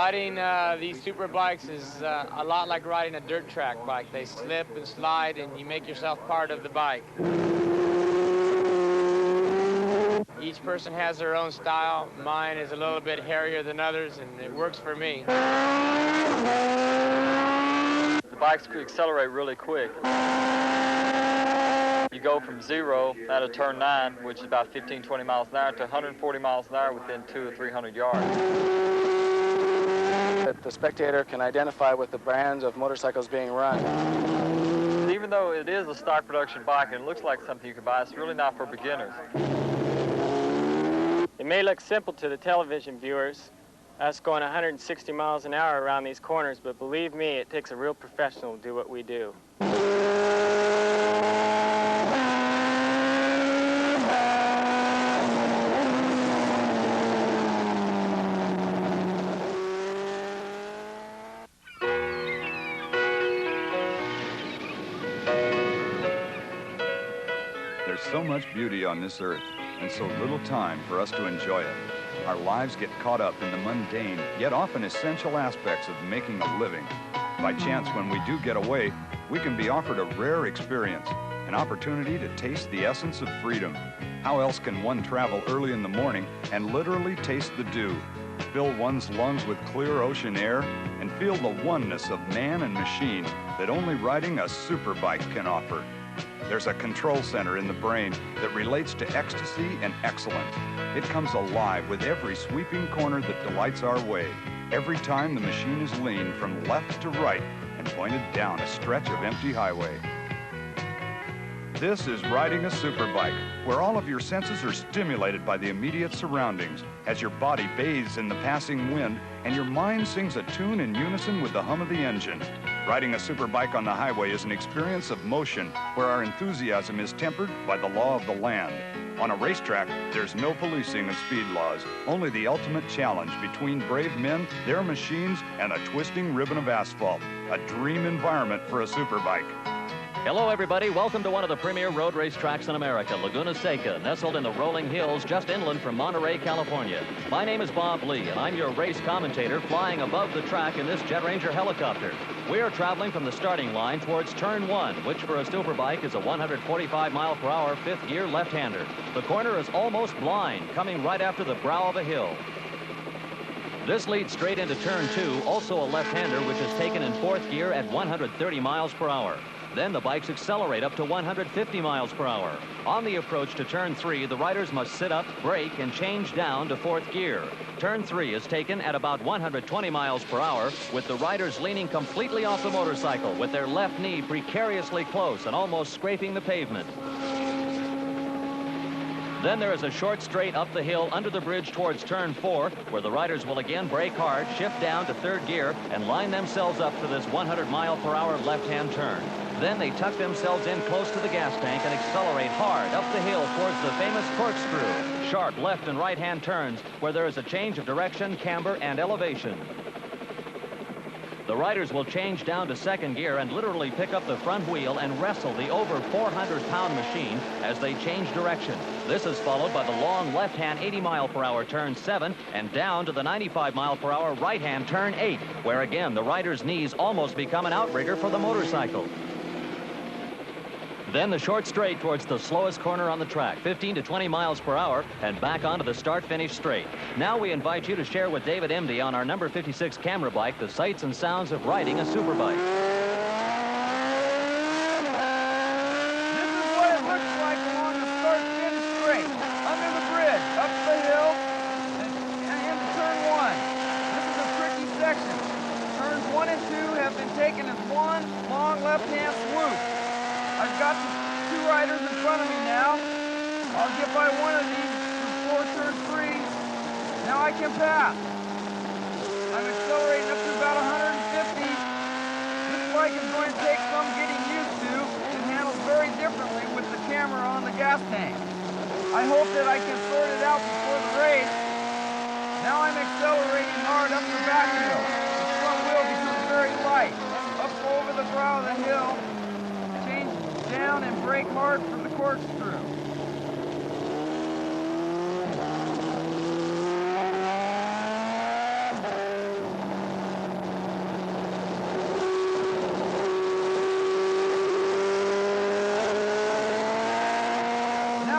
Riding these super bikes is a lot like riding a dirt track bike. They slip and slide, and you make yourself part of the bike. Each person has their own style. Mine is a little bit hairier than others, and it works for me. The bikes could accelerate really quick. You go from 0 out of turn 9, which is about 15-20 miles an hour, to 140 miles an hour within 200 or 300 yards. That the spectator can identify with the brands of motorcycles being run. Even though it is a stock production bike and it looks like something you can buy, it's really not for beginners. It may look simple to the television viewers, us going 160 miles an hour around these corners, but believe me, it takes a real professional to do what we do. There's so much beauty on this earth, and so little time for us to enjoy it. Our lives get caught up in the mundane, yet often essential aspects of making a living. By chance, when we do get away, we can be offered a rare experience, an opportunity to taste the essence of freedom. How else can one travel early in the morning and literally taste the dew, fill one's lungs with clear ocean air, and feel the oneness of man and machine that only riding a superbike can offer? There's a control center in the brain that relates to ecstasy and excellence. It comes alive with every sweeping corner that delights our way, every time the machine is leaned from left to right and pointed down a stretch of empty highway. This is riding a superbike, where all of your senses are stimulated by the immediate surroundings as your body bathes in the passing wind and your mind sings a tune in unison with the hum of the engine. Riding a superbike on the highway is an experience of motion where our enthusiasm is tempered by the law of the land. On a racetrack, there's no policing of speed laws, only the ultimate challenge between brave men, their machines, and a twisting ribbon of asphalt. A dream environment for a superbike. Hello, everybody. Welcome to one of the premier road race tracks in America, Laguna Seca, nestled in the rolling hills just inland from Monterey, California. My name is Bob Lee, and I'm your race commentator flying above the track in this Jet Ranger helicopter. We are traveling from the starting line towards turn 1, which for a superbike is a 145-mile-per-hour fifth-gear left-hander. The corner is almost blind, coming right after the brow of a hill. This leads straight into turn 2, also a left-hander, which is taken in fourth gear at 130 miles per hour. Then the bikes accelerate up to 150 miles per hour. On the approach to turn 3, the riders must sit up, brake, and change down to fourth gear. Turn 3 is taken at about 120 miles per hour, with the riders leaning completely off the motorcycle, with their left knee precariously close and almost scraping the pavement. Then there is a short straight up the hill under the bridge towards turn 4, where the riders will again brake hard, shift down to third gear, and line themselves up for this 100-mile-per-hour left-hand turn. Then they tuck themselves in close to the gas tank and accelerate hard up the hill towards the famous corkscrew. Sharp left and right-hand turns where there is a change of direction, camber, and elevation. The riders will change down to second gear and literally pick up the front wheel and wrestle the over 400-pound machine as they change direction. This is followed by the long left-hand 80-mile-per-hour turn 7 and down to the 95-mile-per-hour right-hand turn 8, where again the rider's knees almost become an outrigger for the motorcycle. Then the short straight towards the slowest corner on the track, 15 to 20 miles per hour, and back onto the start-finish straight. Now we invite you to share with David Emdy on our number 56 camera bike the sights and sounds of riding a superbike. This is what it looks like along the start-finish straight, under the bridge, up the hill, and into turn 1. This is a tricky section. Turns 1 and 2 have been taken as one long left-hand swoop. I've got the two riders in front of me now. I'll get by one of these before turn 3. Now I can pass. I'm accelerating up to about 150. This bike is going to take some getting used to. It handles very differently with the camera on the gas tank. I hope that I can sort it out before the race. Now I'm accelerating hard up the back hill. The front wheel becomes very light. Up over the brow of the hill. Down and brake hard for the corkscrew.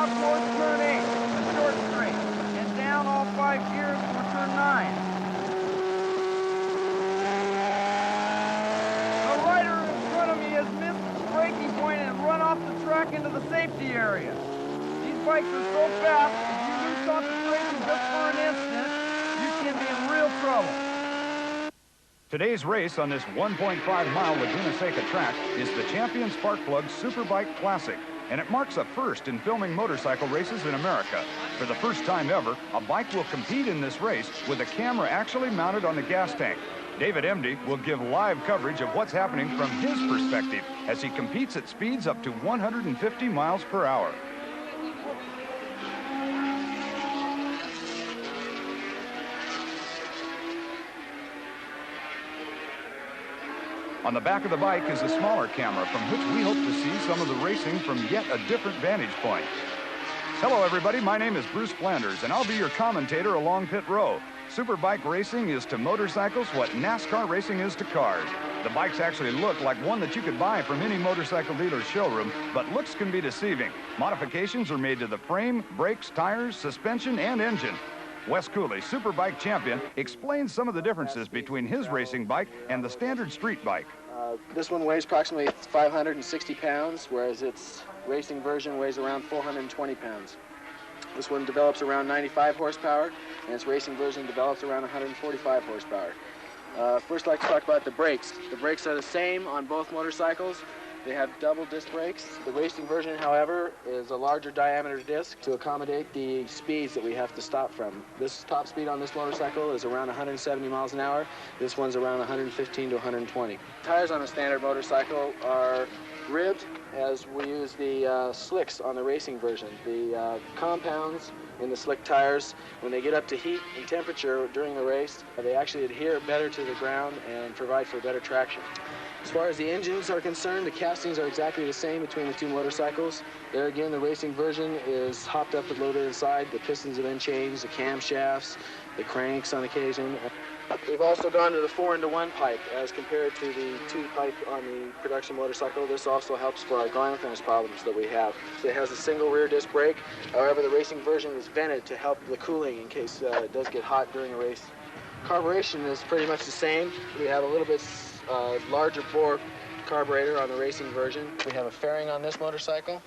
out towards turn 8, a short straight, and down all 5 gears for turn 9. The rider in front of me has missed the braking point and run off the track into the safety area. These bikes are so fast, if you lose concentration just for an instant, you can be in real trouble. Today's race on this 1.5-mile Laguna Seca track is the Champion Sparkplug Superbike Classic, and it marks a first in filming motorcycle races in America. For the first time ever, a bike will compete in this race with a camera actually mounted on the gas tank. David Emdy will give live coverage of what's happening from his perspective as he competes at speeds up to 150 miles per hour. On the back of the bike is a smaller camera from which we hope to see some of the racing from yet a different vantage point. Hello everybody, my name is Bruce Flanders and I'll be your commentator along pit row. Superbike racing is to motorcycles what NASCAR racing is to cars. The bikes actually look like one that you could buy from any motorcycle dealer's showroom, but looks can be deceiving. Modifications are made to the frame, brakes, tires, suspension, and engine. Wes Cooley, Superbike champion, explains some of the differences between his racing bike and the standard street bike. This one weighs approximately 560 pounds, whereas its racing version weighs around 420 pounds. This one develops around 95 horsepower, and its racing version develops around 145 horsepower. First, I'd like to talk about the brakes. The brakes are the same on both motorcycles. They have double disc brakes. The racing version, however, is a larger diameter disc to accommodate the speeds that we have to stop from. This top speed on this motorcycle is around 170 miles an hour. This one's around 115 to 120. Tires on a standard motorcycle are ribbed, as we use the slicks on the racing version. The compounds in the slick tires, when they get up to heat and temperature during the race, they actually adhere better to the ground and provide for better traction. As far as the engines are concerned, the castings are exactly the same between the two motorcycles. There again, the racing version is hopped up a little bit inside. The pistons have been changed, the camshafts, the cranks on occasion. We've also gone to the 4-into-1 pipe as compared to the 2-pipe on the production motorcycle. This also helps for our ground clearance problems that we have. So it has a single rear disc brake. However, the racing version is vented to help the cooling in case it does get hot during a race. Carburation is pretty much the same. We have a little bit larger bore carburetor on the racing version. We have a fairing on this motorcycle.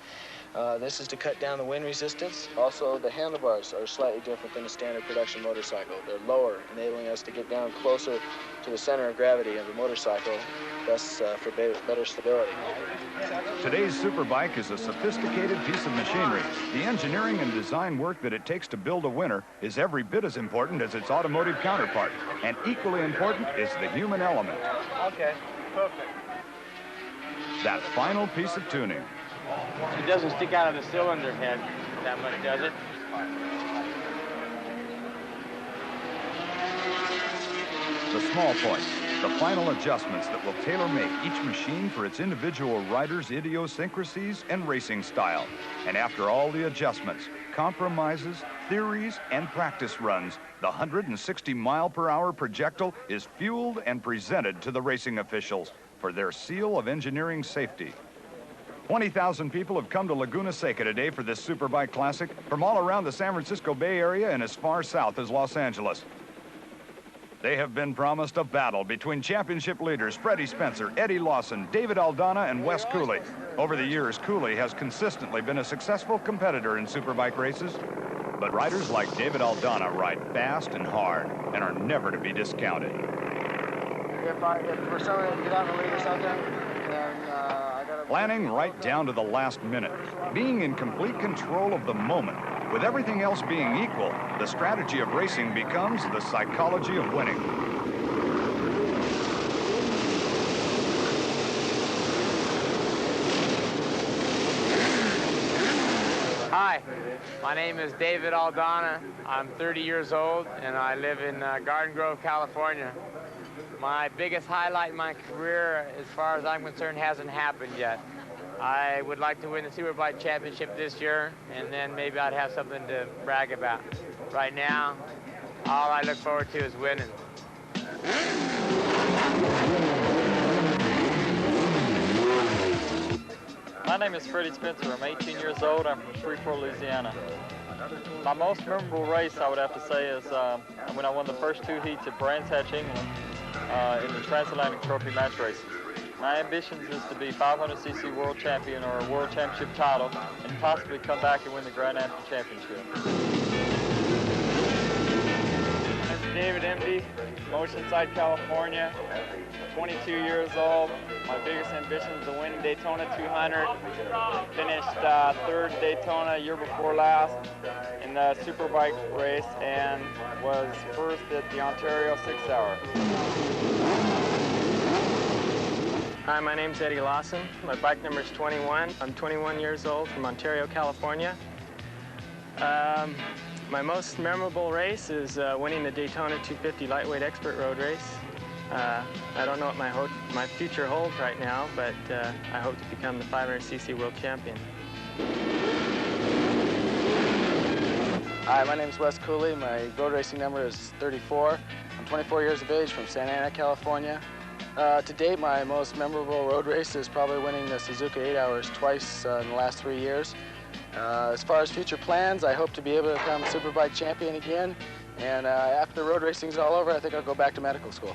This is to cut down the wind resistance. Also, the handlebars are slightly different than a standard production motorcycle. They're lower, enabling us to get down closer to the center of gravity of the motorcycle, thus for better stability. Today's Superbike is a sophisticated piece of machinery. The engineering and design work that it takes to build a winner is every bit as important as its automotive counterpart. And equally important is the human element. Okay, perfect. That final piece of tuning. It doesn't stick out of the cylinder head that much, does it? The small points, the final adjustments that will tailor-make each machine for its individual rider's idiosyncrasies and racing style. And after all the adjustments, compromises, theories, and practice runs, the 160-mile-per-hour projectile is fueled and presented to the racing officials for their seal of engineering safety. 20,000 people have come to Laguna Seca today for this Superbike Classic from all around the San Francisco Bay Area and as far south as Los Angeles. They have been promised a battle between championship leaders Freddie Spencer, Eddie Lawson, David Aldana, and Wes Cooley. Over the years, Cooley has consistently been a successful competitor in Superbike races, but riders like David Aldana ride fast and hard and are never to be discounted. If for some reason get out and leave or something, then I gotta... Planning right down to the last minute, being in complete control of the moment. With everything else being equal, the strategy of racing becomes the psychology of winning. Hi, my name is David Aldana. I'm 30 years old and I live in Garden Grove, California. My biggest highlight in my career, as far as I'm concerned, hasn't happened yet. I would like to win the Superbike Championship this year, and then maybe I'd have something to brag about. Right now, all I look forward to is winning. My name is Freddie Spencer. I'm 18 years old. I'm from Shreveport, Louisiana. My most memorable race, I would have to say, is when I won the first 2 heats at Brands Hatch, England, in the Transatlantic Trophy match races. My ambitions is to be 500cc world champion or a world championship title and possibly come back and win the Grand National Championship. I'm David Emdy, Oceanside, California, 22 years old. My biggest ambition is to win Daytona 200. Finished 3rd Daytona year before last in the Superbike race and was 1st at the Ontario 6 Hour. Hi, my name's Eddie Lawson. My bike number is 21. I'm 21 years old from Ontario, California. My most memorable race is winning the Daytona 250 Lightweight Expert Road Race. I don't know what my future holds right now, but I hope to become the 500cc world champion. Hi, my name is Wes Cooley. My road racing number is 34. I'm 24 years of age from Santa Ana, California. To date, my most memorable road race is probably winning the Suzuka 8 Hours twice in the last 3 years. As far as future plans, I hope to be able to become Superbike champion again. And after road racing's all over, I think I'll go back to medical school.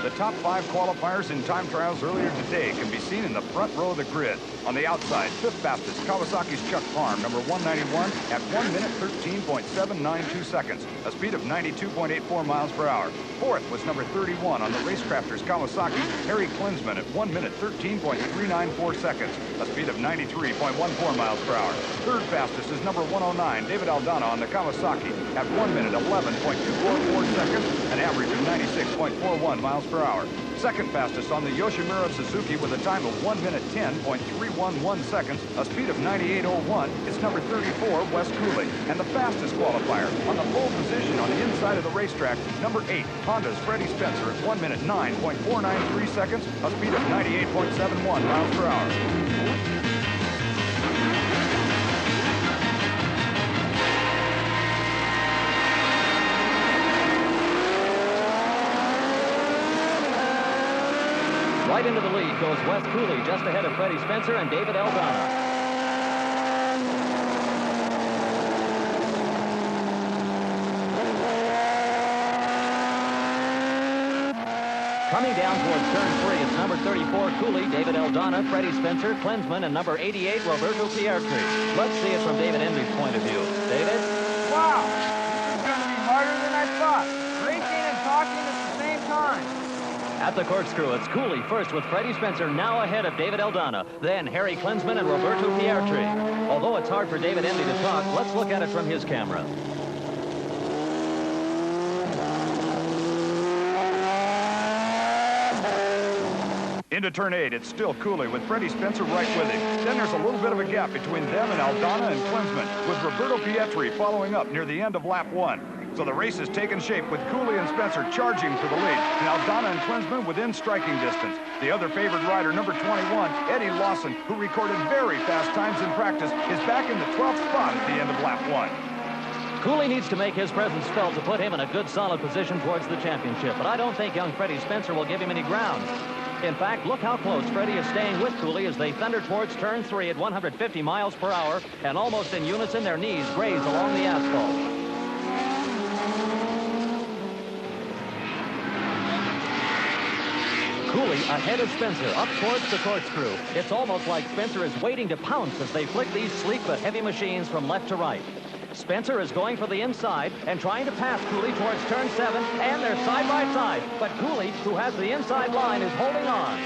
The top 5 qualifiers in time trials earlier today can be seen in the front row of the grid. On the outside, 5th fastest, Kawasaki's Chuck Parham, number 191, at 1 minute 13.792 seconds, a speed of 92.84 miles per hour. 4th was number 31 on the Racecrafters Kawasaki, Harry Klinsman, at 1 minute 13.394 seconds, a speed of 93.14 miles per hour. 3rd fastest is number 109, David Aldana on the Kawasaki, at 1 minute 11.244 seconds, an average of 96.41 miles per hour. 2nd fastest on the Yoshimura Suzuki with a time of 1 minute 10.311 seconds, a speed of 98.01. It's number 34, Wes Cooley. And the fastest qualifier on the pole position on the inside of the racetrack, number 8, Honda's Freddie Spencer at 1 minute 9.493 seconds, a speed of 98.71 miles per hour. Right into the lead goes Wes Cooley, just ahead of Freddie Spencer and David Aldana. Coming down towards turn 3, it's number 34, Cooley, David Aldana, Freddie Spencer, Klinsman, and number 88, Roberto Pietri. Let's see it from David Emdy's point of view. David? Wow, this is going to be harder than I thought. Racing and talking at the same time. At the corkscrew, it's Cooley first with Freddie Spencer, now ahead of David Aldana. Then Harry Klinsman and Roberto Pietri. Although it's hard for David Emdy to talk, let's look at it from his camera. Into turn 8, it's still Cooley with Freddie Spencer right with him. Then there's a little bit of a gap between them and Aldana and Klinsman, with Roberto Pietri following up near the end of lap 1. So the race is taking shape with Cooley and Spencer charging for the lead, and Aldana and Klinsman within striking distance. The other favored rider, number 21, Eddie Lawson, who recorded very fast times in practice, is back in the 12th spot at the end of lap 1. Cooley needs to make his presence felt to put him in a good, solid position towards the championship, but I don't think young Freddie Spencer will give him any ground. In fact, look how close Freddie is staying with Cooley as they thunder towards turn 3 at 150 miles per hour, and almost in unison, their knees graze along the asphalt. Cooley ahead of Spencer, up towards the corkscrew. It's almost like Spencer is waiting to pounce as they flick these sleek but heavy machines from left to right. Spencer is going for the inside and trying to pass Cooley towards turn 7, and they're side by side. But Cooley, who has the inside line, is holding on.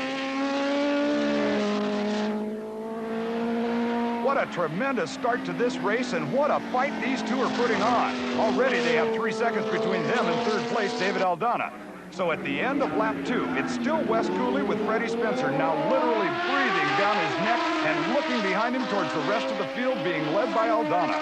What a tremendous start to this race, and what a fight these two are putting on. Already they have 3 seconds between them and 3rd place, David Aldana. So at the end of lap 2, it's still Wes Cooley with Freddie Spencer now literally breathing down his neck and looking behind him towards the rest of the field being led by Aldana.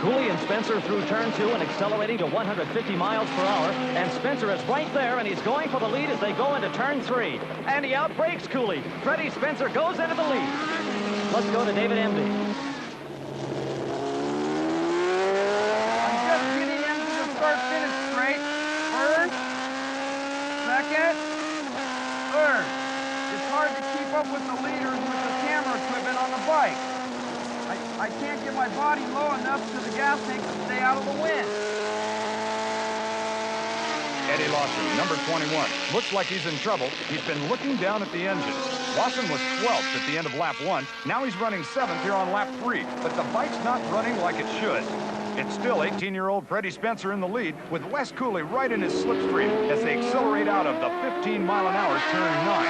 Cooley and Spencer through turn 2 and accelerating to 150 miles per hour. And Spencer is right there, and he's going for the lead as they go into turn 3. And he outbreaks Cooley. Freddie Spencer goes into the lead. Let's go to David Emdy. second, third. It's hard to keep up with the leaders with the camera equipment on the bike. I can't get my body low enough to the gas tank to stay out of the wind. Eddie Lawson, number 21. Looks like he's in trouble. He's been looking down at the engine. Lawson was 12th at the end of lap 1. Now he's running 7th here on lap 3. But the bike's not running like it should. It's still 18-year-old Freddie Spencer in the lead, with Wes Cooley right in his slipstream as they accelerate out of the 15-mile-an-hour turn 9.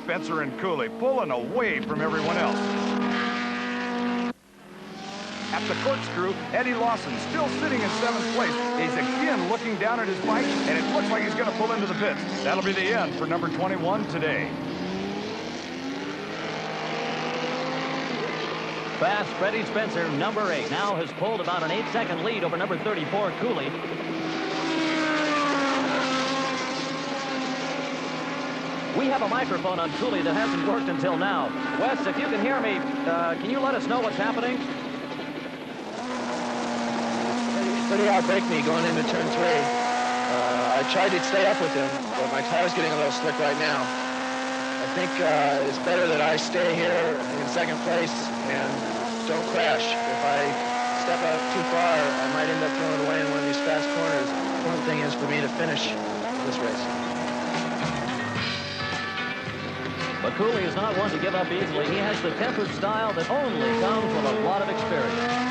Spencer and Cooley pulling away from everyone else. At the corkscrew, Eddie Lawson still sitting in 7th place. He's again looking down at his bike, and it looks like he's going to pull into the pits. That'll be the end for number 21 today. Fast Freddie Spencer, number 8, now has pulled about an 8-second lead over number 34, Cooley. We have a microphone on Cooley that hasn't worked until now. Wes, if you can hear me, can you let us know what's happening? Pretty outbreak me going into turn 3. I tried to stay up with him, but my tire's getting a little slick right now. I think it's better that I stay here in 2nd place and don't crash. If I step out too far, I might end up throwing away in one of these fast corners. The important thing is for me to finish this race. But Cooley is not one to give up easily. He has the tempered style that only comes with a lot of experience.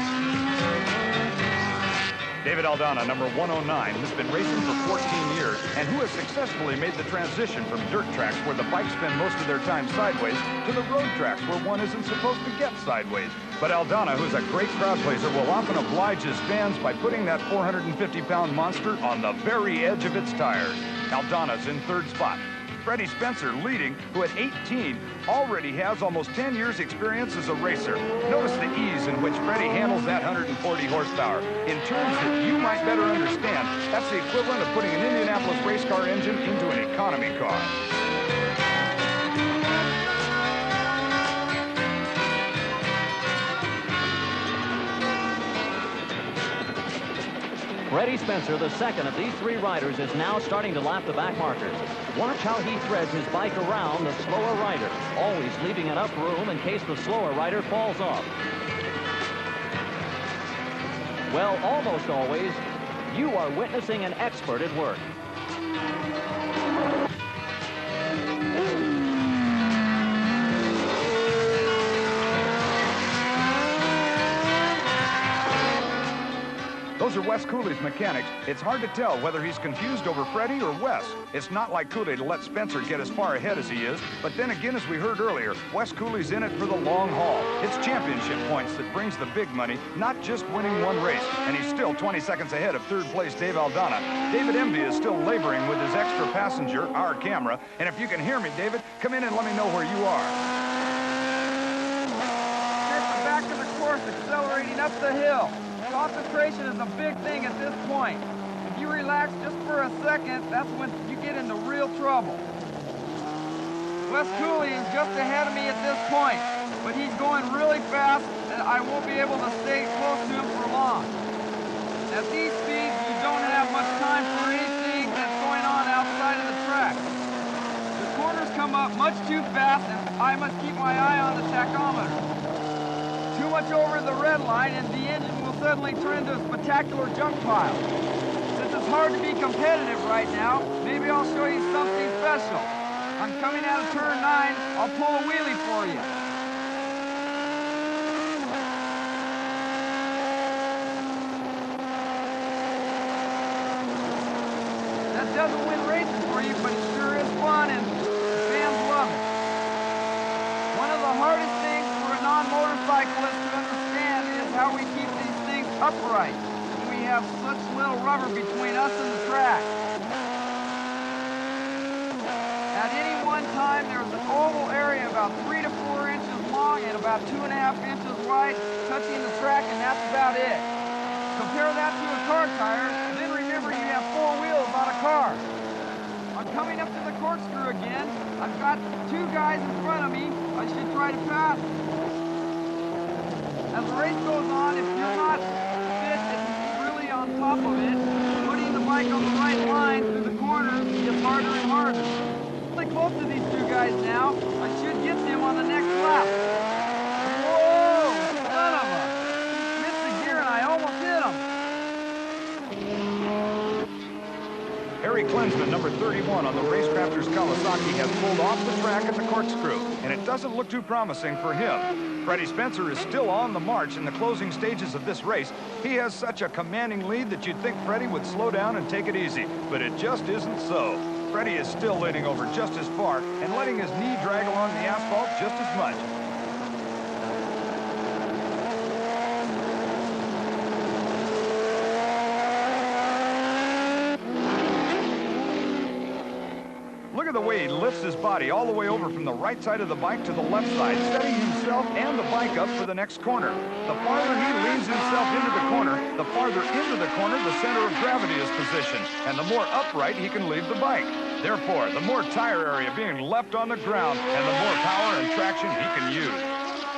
David Aldana, number 109, has been racing for 14 years and who has successfully made the transition from dirt tracks where the bikes spend most of their time sideways to the road tracks where one isn't supposed to get sideways. But Aldana, who's a great crowd pleaser, will often oblige his fans by putting that 450-pound monster on the very edge of its tires. Aldana's in 3rd spot. Freddie Spencer leading, who at 18 already has almost 10 years experience as a racer. Notice the ease in which Freddie handles that 140 horsepower. In terms that you might better understand, that's the equivalent of putting an Indianapolis race car engine into an economy car. Freddie Spencer, the second of these 3 riders, is now starting to lap the back markers. Watch how he threads his bike around the slower rider, always leaving enough room in case the slower rider falls off. Well, almost always, you are witnessing an expert at work. Those are Wes Cooley's mechanics. It's hard to tell whether he's confused over Freddie or Wes. It's not like Cooley to let Spencer get as far ahead as he is, but then again, as we heard earlier, Wes Cooley's in it for the long haul. It's championship points that brings the big money, not just winning one race, and he's still 20 seconds ahead of 3rd place Dave Aldana. David Emby is still laboring with his extra passenger, our camera, and if you can hear me, David, come in and let me know where you are. At the back of the course, accelerating up the hill. Concentration is a big thing at this point. If you relax just for a second, that's when you get into real trouble. Wes Cooley is just ahead of me at this point, but he's going really fast and I won't be able to stay close to him for long. At these speeds, you don't have much time for anything that's going on outside of the track. The corners come up much too fast and I must keep my eye on the tachometer. Too much over the red line and the engine will suddenly turn into a spectacular junk pile. Since it's hard to be competitive right now, maybe I'll show you something special. I'm coming out of turn 9, I'll pull a wheelie for you. That doesn't win races for you, but it sure is fun and the fans love it. One of the hardest things for a non-motorcyclist to understand is how we keep these things upright when we have such little rubber between us and the track. At any one time, there's an oval area about 3 to 4 inches long and about 2.5 inches wide touching the track, and that's about it. Compare that to a car tire, then remember you have 4 wheels on a car. I'm coming up to the corkscrew again. I've got 2 guys in front of me. I should try to pass. As the race goes on, if you're not fit and really on top of it, putting the bike on the right line through the corners harder and harder. Really close to these two guys now. I should get them on the next lap. Whoa! Son of a... Missed the gear and I almost hit him. Harry Klinsman, number 31 on the Racecrafters Kawasaki, has pulled off the track at the corkscrew, and it doesn't look too promising for him. Freddie Spencer is still on the march in the closing stages of this race. He has such a commanding lead that you'd think Freddie would slow down and take it easy, but it just isn't so. Freddie is still leading over just as far and letting his knee drag along the asphalt just as much. Look at the way he lifts his body all the way over from the right side of the bike to the left side, setting himself and the bike up for the next corner. The farther he leans himself into the corner, the farther into the corner the center of gravity is positioned, and the more upright he can leave the bike. Therefore, the more tire area being left on the ground and the more power and traction he can use.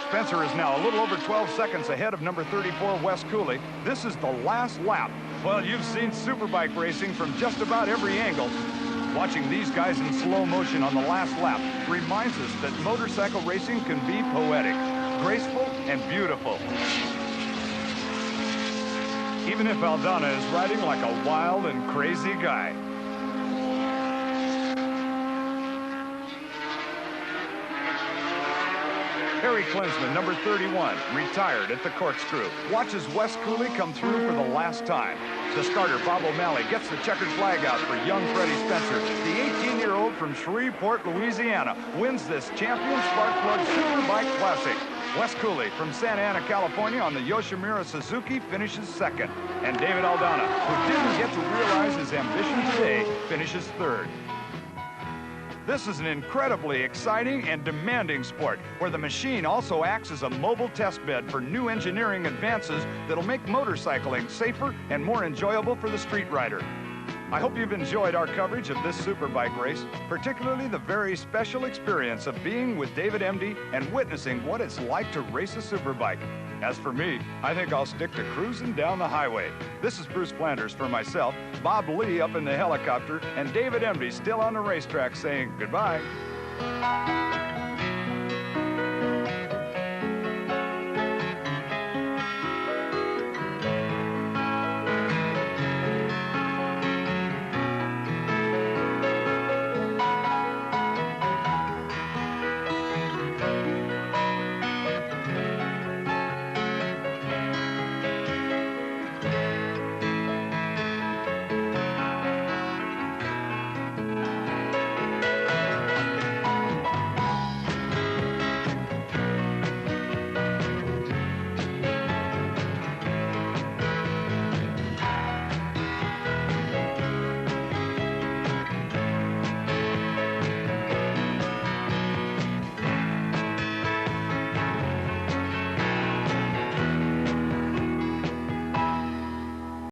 Spencer is now a little over 12 seconds ahead of number 34, Wes Cooley. This is the last lap. Well, you've seen superbike racing from just about every angle. Watching these guys in slow motion on the last lap reminds us that motorcycle racing can be poetic, graceful, and beautiful. Even if Aldana is riding like a wild and crazy guy. Harry Klinsman, number 31, retired at the corkscrew. Watches Wes Cooley come through for the last time. The starter, Bob O'Malley, gets the checkered flag out for young Freddie Spencer. The 18-year-old from Shreveport, Louisiana, wins this Champion Sparkplug Superbike Classic. Wes Cooley from Santa Ana, California on the Yoshimura Suzuki finishes second. And David Aldana, who didn't get to realize his ambition today, finishes third. This is an incredibly exciting and demanding sport where the machine also acts as a mobile test bed for new engineering advances that'll make motorcycling safer and more enjoyable for the street rider. I hope you've enjoyed our coverage of this superbike race, particularly the very special experience of being with David MD and witnessing what it's like to race a superbike. As for me, I think I'll stick to cruising down the highway. This is Bruce Flanders for myself, Bob Lee up in the helicopter, and David MD still on the racetrack saying goodbye.